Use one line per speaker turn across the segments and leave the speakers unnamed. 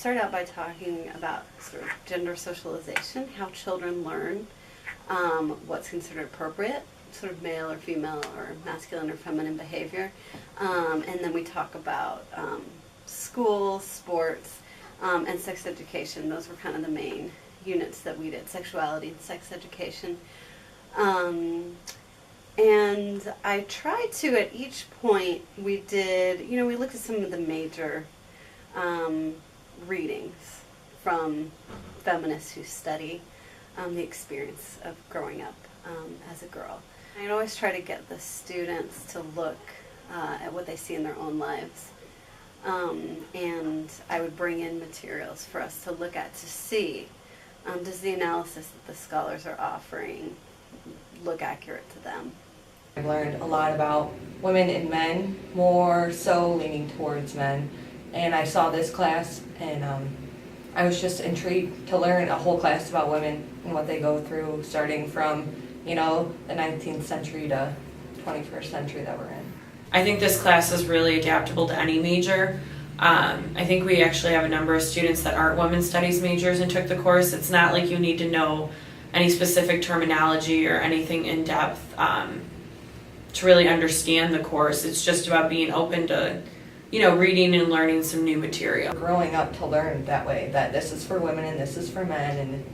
start out by talking about sort of gender socialization, how children learn what's considered appropriate, sort of male or female or masculine or feminine behavior. And then we talk about school, sports, and sex education. Those were kind of the main units that we did, sexuality and sex education. And I tried to, at each point, we did, we looked at some of the major readings from feminists who study the experience of growing up as a girl. I'd always try to get the students to look at what they see in their own lives. And I would bring in materials for us to look at to see, does the analysis that the scholars are offering look accurate to them?
I've learned a lot about women and men, more so leaning towards men. And I saw this class and I was just intrigued to learn a whole class about women and what they go through, starting from, the 19th century to 21st century that we're in.
I think this class is really adaptable to any major. I think we actually have a number of students that aren't women's studies majors and took the course. It's not like you need to know any specific terminology or anything in depth to really understand the course. It's just about being open to, reading and learning some new material.
Growing up to learn that way, that this is for women and this is for men, and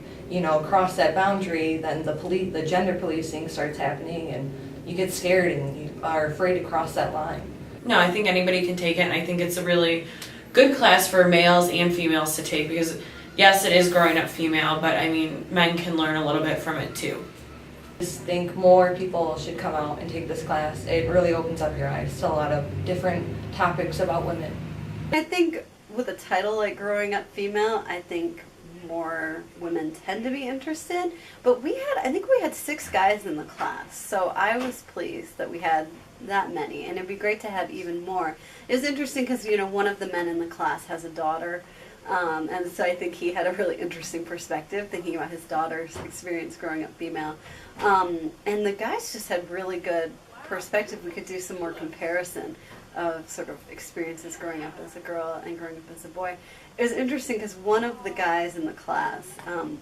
cross that boundary, then the gender policing starts happening and you get scared and you are afraid to cross that line.
No, I think anybody can take it, and I think it's a really good class for males and females to take because, yes, it is growing up female, but men can learn a little bit from it too.
I just think more people should come out and take this class. It really opens up your eyes to a lot of different topics about women.
I think with a title like Growing Up Female, I think more women tend to be interested, but I think we had 6 guys in the class, so I was pleased that we had that many, and it'd be great to have even more. It was interesting because one of the men in the class has a daughter, and so I think he had a really interesting perspective thinking about his daughter's experience growing up female, and the guys just had really good perspective. We could do some more comparison of sort of experiences growing up as a girl and growing up as a boy. It was interesting because one of the guys in the class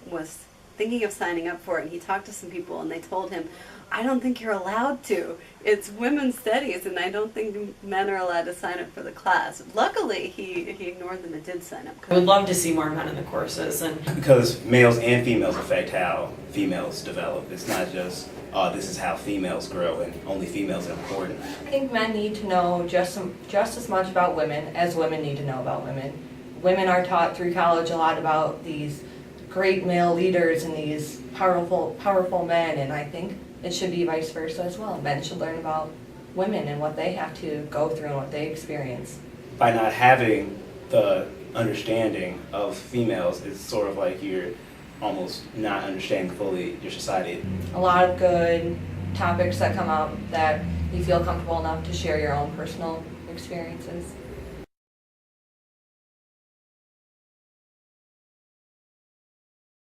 was thinking of signing up for it, and he talked to some people and they told him, I don't think you're allowed to. It's women's studies and I don't think men are allowed to sign up for the class. Luckily, he ignored them and did sign up.
I would love to see more men in the courses.
Because males and females affect how females develop. It's not just, this is how females grow and only females are important.
I think men need to know just as much about women as women need to know about women. Women are taught through college a lot about these great male leaders and these powerful men, and I think it should be vice versa as well. Men should learn about women and what they have to go through and what they experience.
By not having the understanding of females, it's sort of like you're almost not understanding fully your society.
A lot of good topics that come up that you feel comfortable enough to share your own personal experiences.